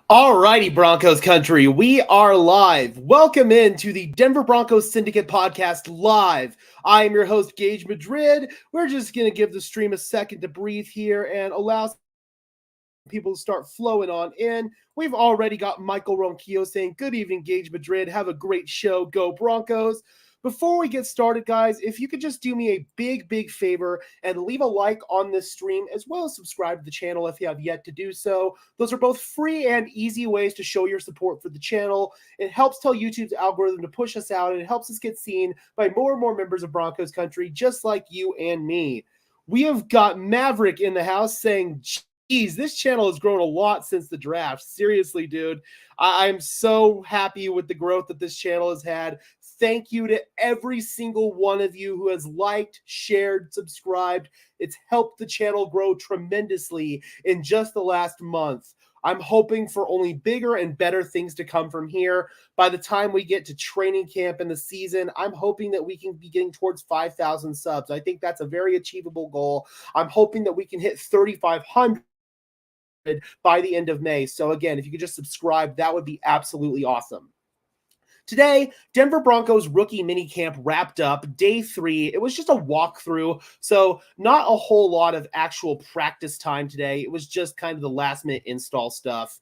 Alrighty, Broncos country, we are live. Welcome into the Denver Broncos Syndicate podcast live. I am your host, Gage Madrid. We're just going to give the stream a second to breathe here and allow people to start flowing on in. We've already got Michael Ronquillo saying, good evening, Gage Madrid. Have a great show. Go Broncos. Before we get started, guys, if you could just do me a big favor and leave a like on this stream, as well as subscribe to the channel if you have yet to do so. Those are both free and easy ways to show your support for the channel. It helps tell YouTube's algorithm to push us out, and it helps us get seen by more and more members of Broncos country, just like you and me. We have got Maverick in the house saying, geez, this channel has grown a lot since the draft. Seriously, dude. I'm so happy with the growth that this channel has had. Thank you to every single one of you who has liked, shared, subscribed. It's helped the channel grow tremendously in just the last month. I'm hoping for only bigger and better things to come from here. By the time we get to training camp in the season, I'm hoping that we can be getting towards 5,000 subs. I think that's a very achievable goal. I'm hoping that we can hit 3,500 by the end of May. So again, if you could just subscribe, that would be absolutely awesome. Today, Denver Broncos rookie minicamp wrapped up day 3. It was just a walkthrough, so not a whole lot of actual practice time today. It was just kind of the last minute install stuff.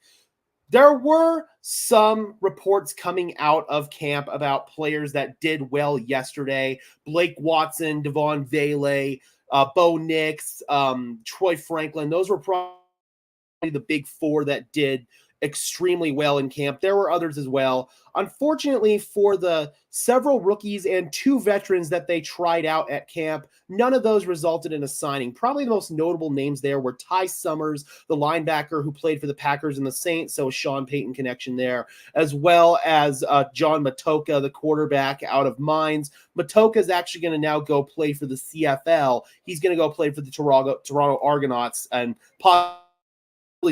There were some reports coming out of camp about players that did well yesterday. Blake Watson, Devon Vele, Bo Nix, Troy Franklin. Those were probably the big 4 that did extremely well in camp. There were others as well. Unfortunately, for the several rookies and 2 veterans that they tried out at camp, none of those resulted in a signing. Probably the most notable names there were Ty Summers, the linebacker who played for the Packers and the Saints, so a Sean Payton connection there, as well as John Matoka, the quarterback out of Mines. Matoka is actually going to now go play for the CFL. He's going to go play for the Toronto Argonauts and possibly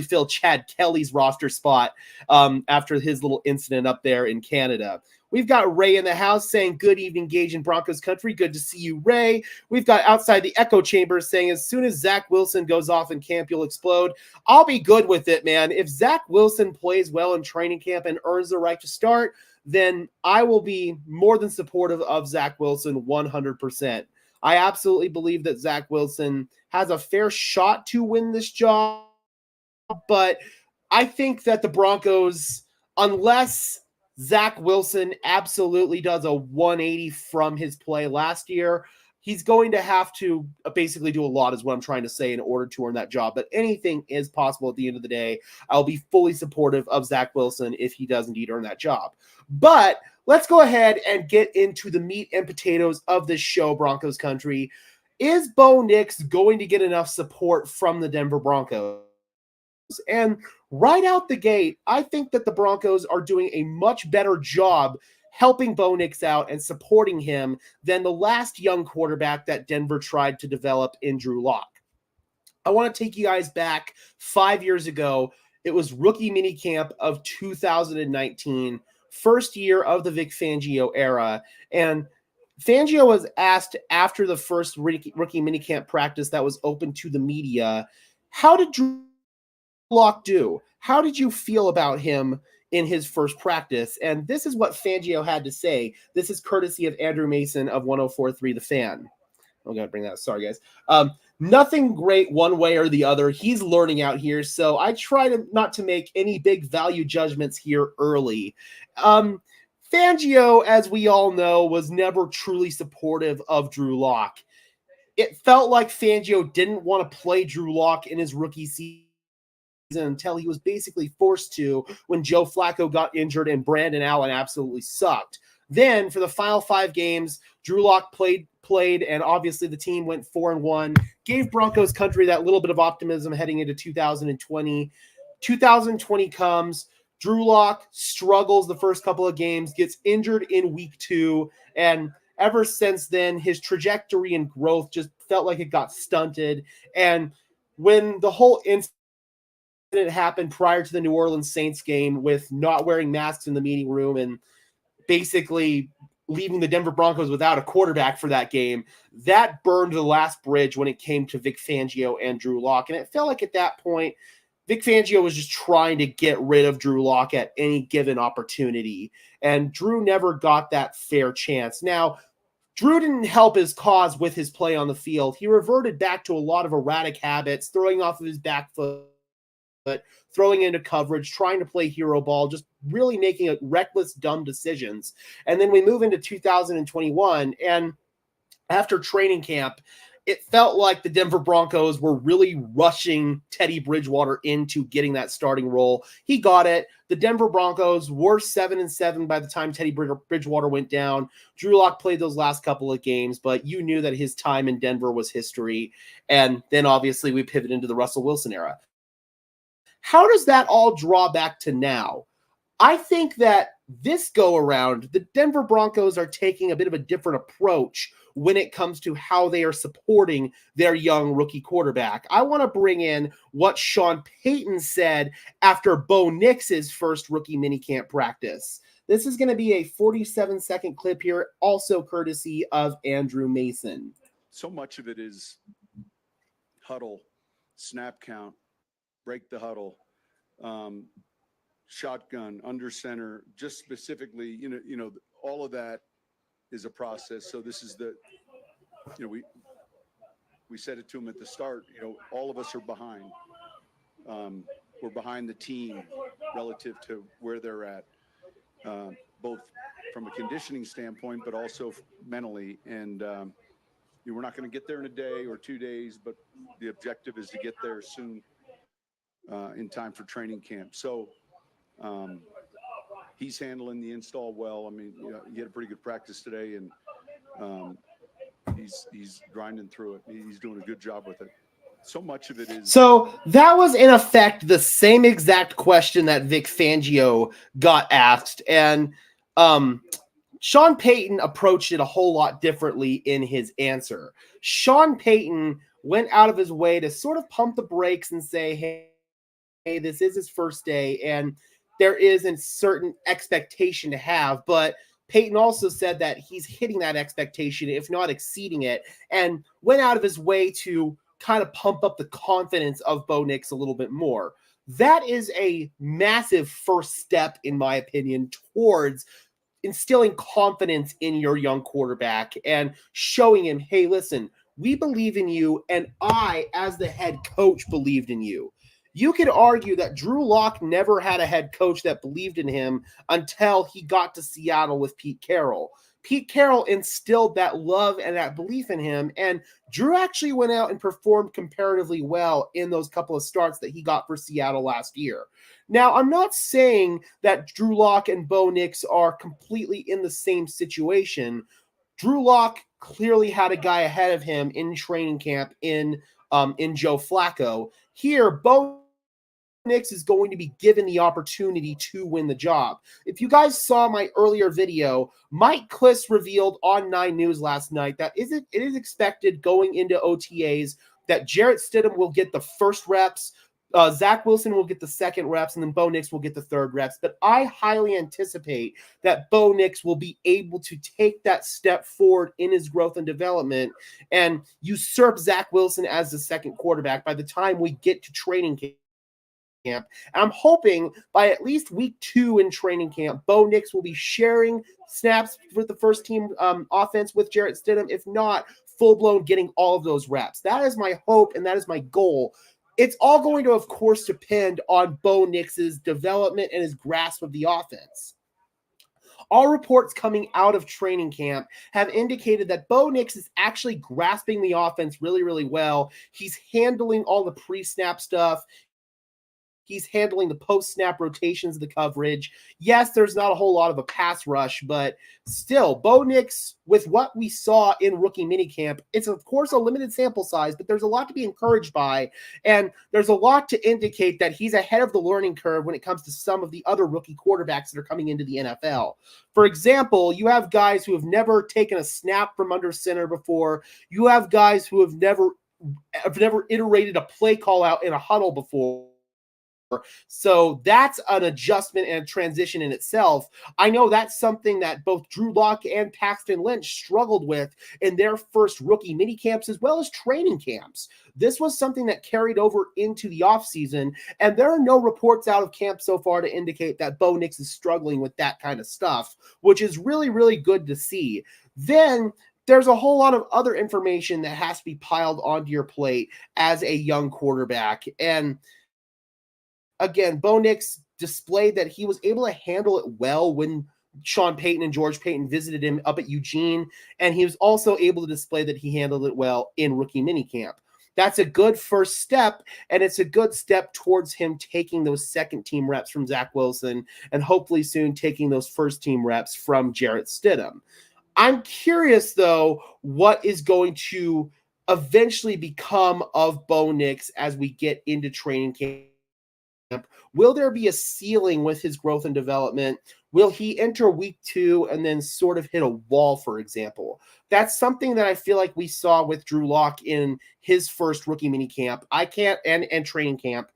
fill Chad Kelly's roster spot after his little incident up there in Canada. We've got Ray in the house saying, good evening, Gage in Broncos country. Good to see you, Ray. We've got outside the echo chamber saying, as soon as Zach Wilson goes off in camp, you'll explode. I'll be good with it, man. If Zach Wilson plays well in training camp and earns the right to start, then I will be more than supportive of Zach Wilson 100%. I absolutely believe that Zach Wilson has a fair shot to win this job. But I think that the Broncos, unless Zach Wilson absolutely does a 180 from his play last year, he's going to have to basically do a lot is what I'm trying to say in order to earn that job. But anything is possible at the end of the day. I'll be fully supportive of Zach Wilson if he does indeed earn that job. But let's go ahead and get into the meat and potatoes of this show, Broncos country. Is Bo Nix going to get enough support from the Denver Broncos? And right out the gate, I think that the Broncos are doing a much better job helping Bo Nix out and supporting him than the last young quarterback that Denver tried to develop in Drew Lock. I want to take you guys back 5 years ago. It was rookie minicamp of 2019, first year of the Vic Fangio era. And Fangio was asked after the first rookie minicamp practice that was open to the media, how did Drew Lock do? How did you feel about him in his first practice? And this is what Fangio had to say. This is courtesy of Andrew Mason of 104.3 The Fan. I'm going to bring that up. Sorry, guys. Nothing great one way or the other. He's learning out here, so I try to not to make any big value judgments here early. Fangio, as we all know, was never truly supportive of Drew Lock. It felt like Fangio didn't want to play Drew Lock in his rookie season until he was basically forced to when Joe Flacco got injured and Brandon Allen absolutely sucked. Then for the final 5 games, Drew Lock played, and obviously the team went 4-1, gave Broncos country that little bit of optimism heading into 2020. 2020 comes, Drew Lock struggles the first couple of games, gets injured in week 2, and ever since then, his trajectory and growth just felt like it got stunted. And when the whole incident happened prior to the New Orleans Saints game with not wearing masks in the meeting room and basically leaving the Denver Broncos without a quarterback for that game, that burned the last bridge when it came to Vic Fangio and Drew Lock. And it felt like at that point, Vic Fangio was just trying to get rid of Drew Lock at any given opportunity, and Drew never got that fair chance. Now, Drew didn't help his cause with his play on the field. He reverted back to a lot of erratic habits, throwing off of his back foot, throwing into coverage, trying to play hero ball, just really making reckless, dumb decisions. And then we move into 2021, and after training camp, it felt like the Denver Broncos were really rushing Teddy Bridgewater into getting that starting role. He got it. The Denver Broncos were 7-7 by the time Teddy Bridgewater went down. Drew Lock played those last couple of games, but you knew that his time in Denver was history. And then obviously we pivot into the Russell Wilson era. How does that all draw back to now? I think that this go around, the Denver Broncos are taking a bit of a different approach when it comes to how they are supporting their young rookie quarterback. I want to bring in what Sean Payton said after Bo Nix's first rookie minicamp practice. This is going to be a 47-second clip here, also courtesy of Andrew Mason. So much of it is huddle, snap count, break the huddle, shotgun, under center, just specifically, you know, all of that is a process. So this is we said it to him at the start, all of us are behind. We're behind the team relative to where they're at, both from a conditioning standpoint, but also mentally. And we're not going to get there in a day or 2 days, but the objective is to get there soon, in time for training camp. So he's handling the install well. I mean, he had a pretty good practice today, and he's grinding through it. He's doing a good job with it. So much of it is. So that was in effect the same exact question that Vic Fangio got asked, and Sean Payton approached it a whole lot differently in his answer. Sean Payton went out of his way to sort of pump the brakes and say, hey, this is his first day, and there is a certain expectation to have, but Payton also said that he's hitting that expectation, if not exceeding it, and went out of his way to kind of pump up the confidence of Bo Nix a little bit more. That is a massive first step, in my opinion, towards instilling confidence in your young quarterback and showing him, hey, listen, we believe in you, and I, as the head coach, believed in you. You could argue that Drew Lock never had a head coach that believed in him until he got to Seattle with Pete Carroll. Pete Carroll instilled that love and that belief in him, and Drew actually went out and performed comparatively well in those couple of starts that he got for Seattle last year. Now, I'm not saying that Drew Lock and Bo Nix are completely in the same situation. Drew Lock clearly had a guy ahead of him in training camp in Joe Flacco. Here, Bo Nix is going to be given the opportunity to win the job. If you guys saw my earlier video, Mike Kliss revealed on 9 News last night that it is expected going into OTAs that Jarrett Stidham will get the first reps, Zach Wilson will get the second reps, and then Bo Nix will get the third reps. But I highly anticipate that Bo Nix will be able to take that step forward in his growth and development and usurp Zach Wilson as the second quarterback by the time we get to training camp. And I'm hoping by at least week 2 in training camp, Bo Nix will be sharing snaps with the first team offense with Jarrett Stidham, if not full-blown getting all of those reps. That is my hope, and that is my goal. It's all going to, of course, depend on Bo Nix's development and his grasp of the offense. All reports coming out of training camp have indicated that Bo Nix is actually grasping the offense really, really well. He's handling all the pre-snap stuff. He's handling the post-snap rotations of the coverage. Yes, there's not a whole lot of a pass rush, but still, Bo Nix, with what we saw in rookie minicamp, it's of course a limited sample size, but there's a lot to be encouraged by, and there's a lot to indicate that he's ahead of the learning curve when it comes to some of the other rookie quarterbacks that are coming into the NFL. For example, you have guys who have never taken a snap from under center before. You have guys who have never iterated a play call out in a huddle before. So that's an adjustment and a transition in itself. I know that's something that both Drew Lock and Paxton Lynch struggled with in their first rookie mini camps as well as training camps. This was something that carried over into the offseason, and there are no reports out of camp so far to indicate that Bo Nix is struggling with that kind of stuff, which is really, really good to see. Then there's a whole lot of other information that has to be piled onto your plate as a young quarterback. And again, Bo Nix displayed that he was able to handle it well when Sean Payton and George Payton visited him up at Eugene, and he was also able to display that he handled it well in rookie minicamp. That's a good first step, and it's a good step towards him taking those second-team reps from Zach Wilson and hopefully soon taking those first-team reps from Jarrett Stidham. I'm curious, though, what is going to eventually become of Bo Nix as we get into training camp. Will there be a ceiling with his growth and development? Will he enter week 2 and then sort of hit a wall, for example? That's something that I feel like we saw with Drew Lock in his first rookie mini camp. I can't, and training camp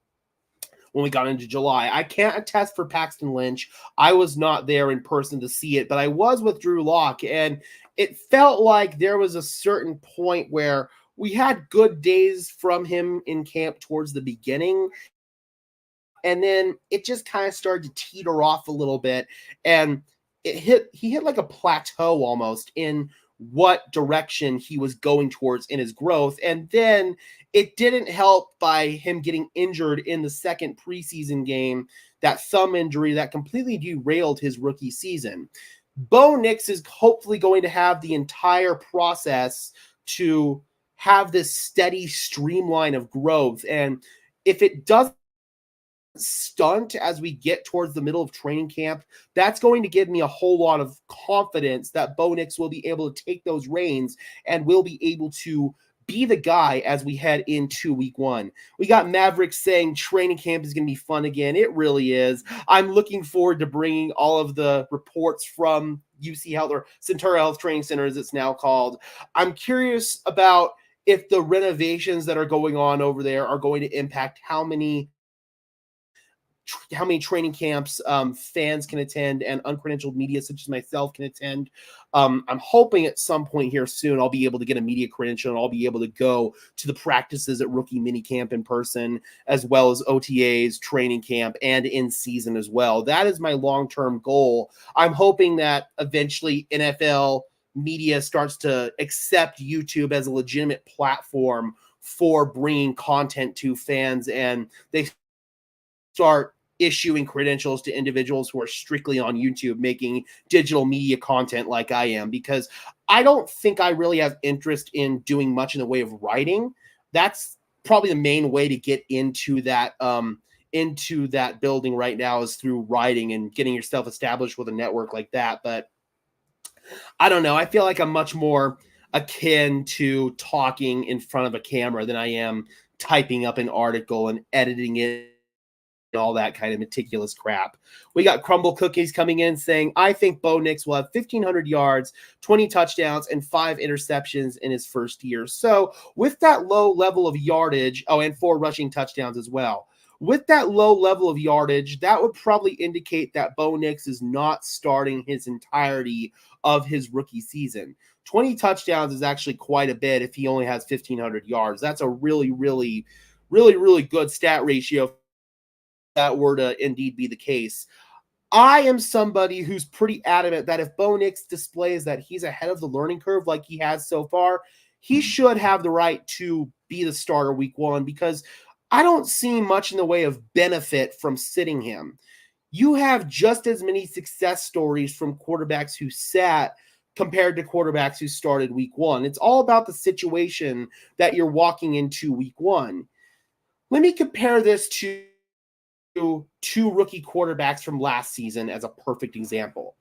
when we got into July. I can't attest for Paxton Lynch. I was not there in person to see it, but I was with Drew Lock, and it felt like there was a certain point where we had good days from him in camp towards the beginning, and then it just kind of started to teeter off a little bit, and he hit like a plateau almost in what direction he was going towards in his growth. And then it didn't help by him getting injured in the second preseason game, that thumb injury that completely derailed his rookie season. Bo Nix is hopefully going to have the entire process to have this steady streamline of growth. And if it doesn't stunt as we get towards the middle of training camp, that's going to give me a whole lot of confidence that Bo Nix will be able to take those reins and will be able to be the guy as we head into week 1. We got Mavericks saying training camp is going to be fun again. It really is. I'm looking forward to bringing all of the reports from UC Health, or Centura Health Training Center as it's now called. I'm curious about if the renovations that are going on over there are going to impact how many training camps fans can attend and uncredentialed media such as myself can attend. I'm hoping at some point here soon I'll be able to get a media credential and I'll be able to go to the practices at rookie minicamp in person, as well as OTAs, training camp, and in season as well. That is my long-term goal. I'm hoping that eventually NFL media starts to accept YouTube as a legitimate platform for bringing content to fans, and they start issuing credentials to individuals who are strictly on YouTube making digital media content like I am, because I don't think I really have interest in doing much in the way of writing. That's probably the main way to get into that building right now, is through writing and getting yourself established with a network like that. But I don't know. I feel like I'm much more akin to talking in front of a camera than I am typing up an article and editing it, all that kind of meticulous crap. We got Crumble Cookies coming in saying, I think Bo Nix will have 1,500 yards, 20 touchdowns, and 5 interceptions in his first year. So with that low level of yardage, and 4 rushing touchdowns as well. With that low level of yardage, that would probably indicate that Bo Nix is not starting his entirety of his rookie season. 20 touchdowns is actually quite a bit if he only has 1,500 yards. That's a really, really, really, really good stat ratio. That were to indeed be the case. I am somebody who's pretty adamant that if Bo Nix displays that he's ahead of the learning curve like he has so far, he should have the right to be the starter week 1, because I don't see much in the way of benefit from sitting him. You have just as many success stories from quarterbacks who sat compared to quarterbacks who started week 1. It's all about the situation that you're walking into week 1. Let me compare this to 2 rookie quarterbacks from last season as a perfect example.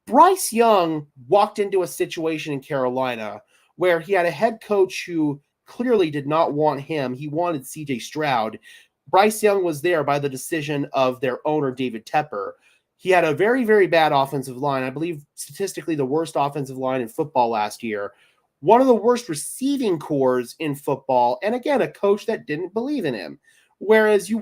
Bryce Young walked into a situation in Carolina where he had a head coach who clearly did not want him. He wanted CJ Stroud. Bryce Young was there by the decision of their owner, David Tepper. He had a very, very bad offensive line. I believe statistically the worst offensive line in football last year. One of the worst receiving cores in football. And again, a coach that didn't believe in him. Whereas you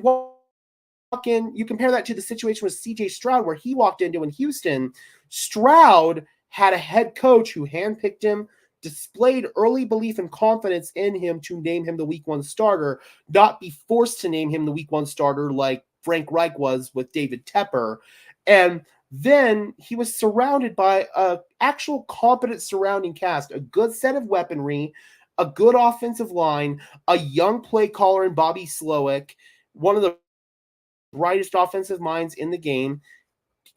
in, you compare that to the situation with CJ Stroud, where he walked into in Houston. Stroud had a head coach who handpicked him, displayed early belief and confidence in him to name him the week 1 starter, not be forced to name him the week 1 starter like Frank Reich was with David Tepper. And then he was surrounded by an actual competent surrounding cast, a good set of weaponry, a good offensive line, a young play caller in Bobby Slowick, one of the brightest offensive minds in the game.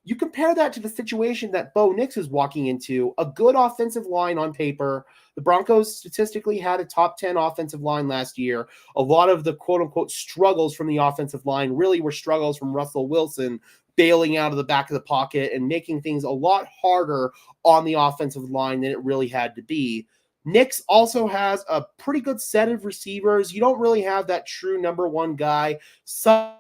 You compare that to the situation that Bo Nix is walking into, a good offensive line on paper. The Broncos statistically had a top 10 offensive line last year. A lot of the quote-unquote struggles from the offensive line really were struggles from Russell Wilson bailing out of the back of the pocket and making things a lot harder on the offensive line than it really had to be. Nix also has a pretty good set of receivers. You don't really have that true number 1 guy. Sutton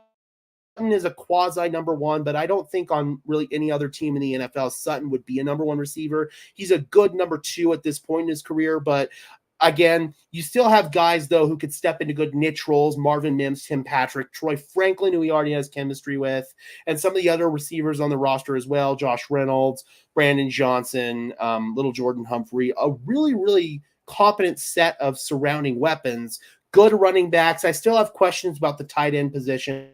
is a quasi number 1, but I don't think on really any other team in the NFL, Sutton would be a number 1 receiver. He's a good number 2 at this point in his career, but again, you still have guys, though, who could step into good niche roles. Marvin Mims, Tim Patrick, Troy Franklin, who he already has chemistry with, and some of the other receivers on the roster as well, Josh Reynolds, Brandon Johnson, little Jordan Humphrey, a really, really competent set of surrounding weapons, good running backs. I still have questions about the tight end position.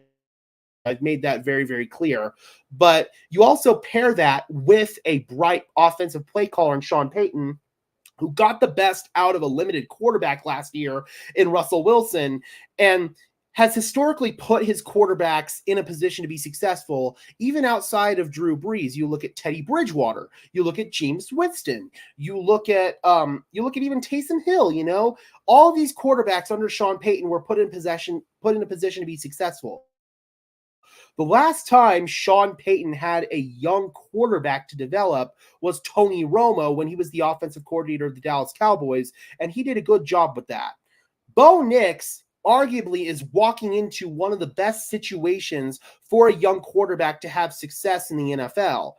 I've made that very, very clear. But you also pair that with a bright offensive play caller in Sean Payton, who got the best out of a limited quarterback last year in Russell Wilson, and has historically put his quarterbacks in a position to be successful, even outside of Drew Brees. You look at Teddy Bridgewater, you look at James Winston, you look at even Taysom Hill. You know, all of these quarterbacks under Sean Payton were put in a position to be successful. The last time Sean Payton had a young quarterback to develop was Tony Romo when he was the offensive coordinator of the Dallas Cowboys, and he did a good job with that. Bo Nix arguably is walking into one of the best situations for a young quarterback to have success in the NFL.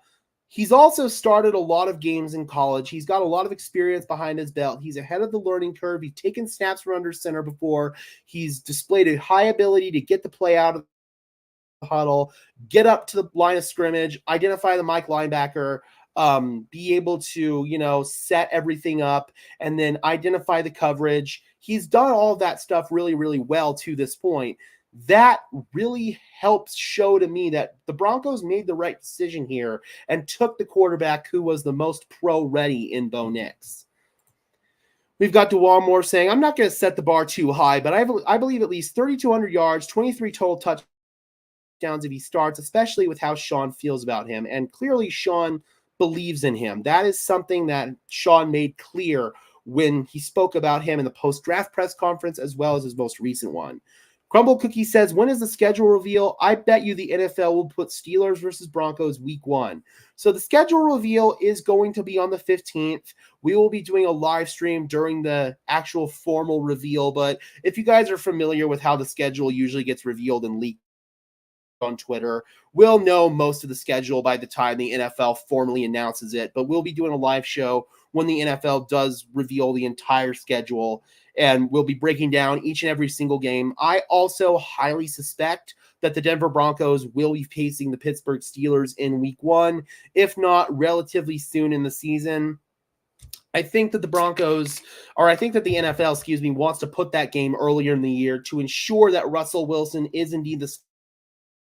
He's also started a lot of games in college. He's got a lot of experience behind his belt. He's ahead of the learning curve. He's taken snaps from under center before. He's displayed a high ability to get the play out of huddle, get up to the line of scrimmage, identify the Mike linebacker, be able to, set everything up, and then identify the coverage. He's done all of that stuff really, really well to this point. That really helps show to me that the Broncos made the right decision here and took the quarterback who was the most pro-ready in Bo Nix. We've got DeWall Moore saying, I'm not going to set the bar too high, but I believe at least 3,200 yards, 23 total touchdowns if he starts, especially with how Sean feels about him. And clearly Sean believes in him. That is something that Sean made clear when he spoke about him in the post-draft press conference, as well as his most recent one. Crumble Cookie says, when is the schedule reveal? I bet you the NFL will put Steelers versus Broncos week 1. So the schedule reveal is going to be on the 15th. We will be doing a live stream during the actual formal reveal. But if you guys are familiar with how the schedule usually gets revealed and leaked on Twitter, we'll know most of the schedule by the time the NFL formally announces it, but we'll be doing a live show when the NFL does reveal the entire schedule, and we'll be breaking down each and every single game. I also highly suspect that the Denver Broncos will be facing the Pittsburgh Steelers in week 1, if not relatively soon in the season. I think that the NFL, wants to put that game earlier in the year to ensure that Russell Wilson is indeed the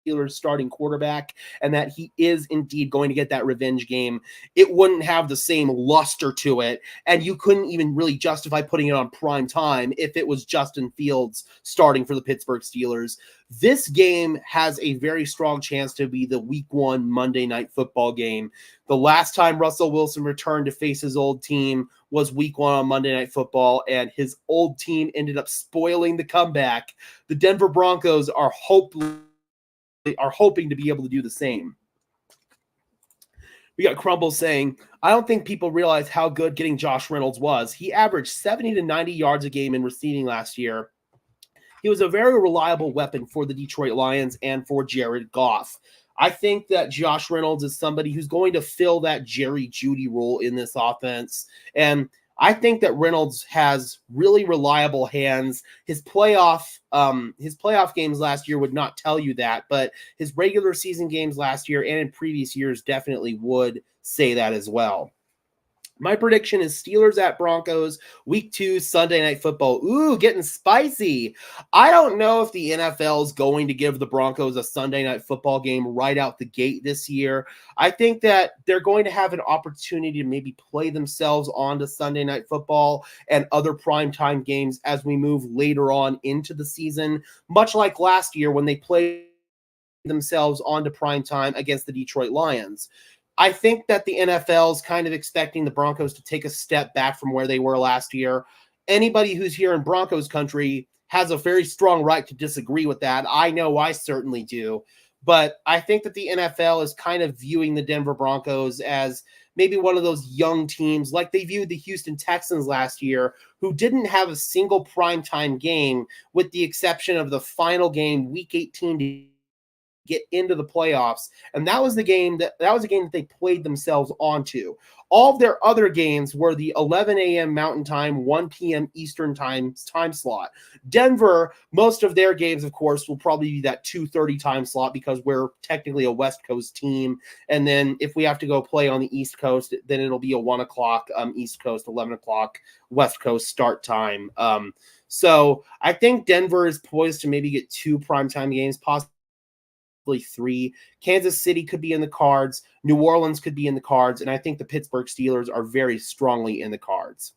Steelers starting quarterback and that he is indeed going to get that revenge game. It wouldn't have the same luster to it, and you couldn't even really justify putting it on prime time if it was Justin Fields starting for the Pittsburgh Steelers. This game has a very strong chance to be the week 1 Monday Night Football game. The last time Russell Wilson returned to face his old team was week 1 on Monday Night Football, and his old team ended up spoiling the comeback. The Denver Broncos are hoping to be able to do the same. We got Crumble saying, I don't think people realize how good getting Josh Reynolds was. He averaged 70 to 90 yards a game in receiving last year. He was a very reliable weapon for the Detroit Lions and for Jared Goff. I think that Josh Reynolds is somebody who's going to fill that Jerry Jeudy role in this offense. And I think that Reynolds has really reliable hands. His playoff games last year would not tell you that, but his regular season games last year and in previous years definitely would say that as well. My prediction is Steelers at Broncos, week 2, Sunday Night Football. Ooh, getting spicy. I don't know if the NFL is going to give the Broncos a Sunday Night Football game right out the gate this year. I think that they're going to have an opportunity to maybe play themselves onto Sunday Night Football and other primetime games as we move later on into the season, much like last year when they played themselves onto primetime against the Detroit Lions. I think that the NFL is kind of expecting the Broncos to take a step back from where they were last year. Anybody who's here in Broncos country has a very strong right to disagree with that. I know I certainly do. But I think that the NFL is kind of viewing the Denver Broncos as maybe one of those young teams like they viewed the Houston Texans last year, who didn't have a single primetime game with the exception of the final game, week 18, to get into the playoffs, and that was a game that they played themselves onto. All of their other games were the 11 a.m. Mountain Time, 1 p.m. Eastern time slot. Denver, most of their games, of course, will probably be that 2:30 time slot because we're technically a West Coast team. And then if we have to go play on the East Coast, then it'll be a 1 o'clock East Coast, 11 o'clock West Coast start time. So I think Denver is poised to maybe get 2 primetime games, possibly 3. Kansas City could be in the cards. New Orleans could be in the cards. And I think the Pittsburgh Steelers are very strongly in the cards.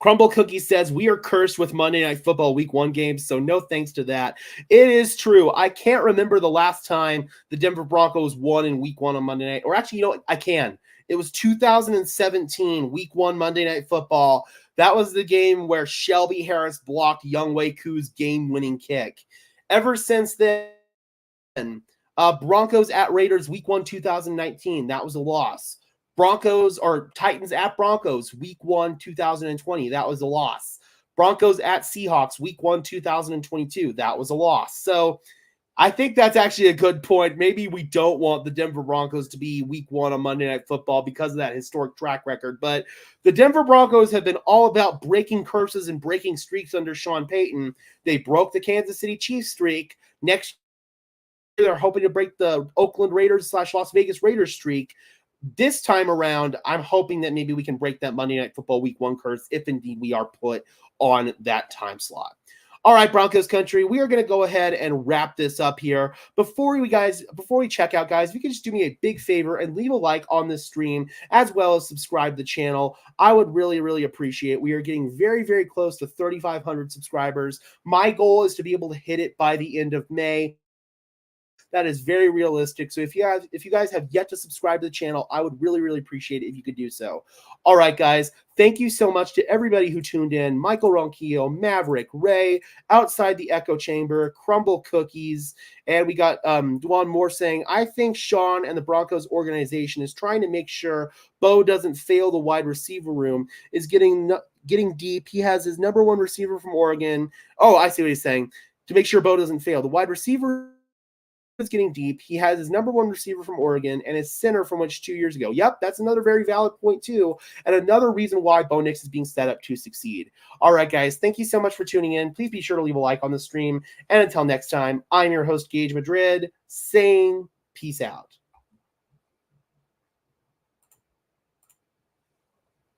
Crumble Cookie says, we are cursed with Monday Night Football week 1 games, so no thanks to that. It is true. I can't remember the last time the Denver Broncos won in week 1 on Monday night. Or actually, you know what? I can. It was 2017, week 1 Monday Night Football. That was the game where Shelby Harris blocked Younghoe Koo's game-winning kick. Ever since then, Broncos at Raiders week 1 2019, that was a loss. Broncos or Titans at Broncos week 1 2020, that was a loss. Broncos at Seahawks week 1 2022, that was a loss. So I think that's actually a good point. Maybe we don't want the Denver Broncos to be week 1 on Monday Night Football because of that historic track record. But the Denver Broncos have been all about breaking curses and breaking streaks under Sean Payton. They broke the Kansas City Chiefs streak. Next year, they're hoping to break the Oakland Raiders / Las Vegas Raiders streak. This time around, I'm hoping that maybe we can break that Monday Night Football week 1 curse if indeed we are put on that time slot. All right, Broncos country, we are going to go ahead and wrap this up here. Before we check out, guys, if you could just do me a big favor and leave a like on this stream as well as subscribe to the channel, I would really, really appreciate it. We are getting very, very close to 3,500 subscribers. My goal is to be able to hit it by the end of May. That is very realistic. So if you guys have yet to subscribe to the channel, I would really, really appreciate it if you could do so. All right, guys. Thank you so much to everybody who tuned in. Michael Ronquillo, Maverick, Ray, Outside the Echo Chamber, Crumble Cookies, and we got Dwan Moore saying, I think Sean and the Broncos organization is trying to make sure Bo doesn't fail the wide receiver room, is getting deep. He has his number 1 receiver from Oregon. Oh, I see what he's saying. To make sure Bo doesn't fail. The wide receiver is getting deep. He has his number 1 receiver from Oregon and his center from which 2 years ago. Yep, that's another very valid point too, and another reason why Bo Nix is being set up to succeed. All right, guys, thank you so much for tuning in. Please be sure to leave a like on the stream, and until next time, I'm your host, Gage Madrid, saying peace out.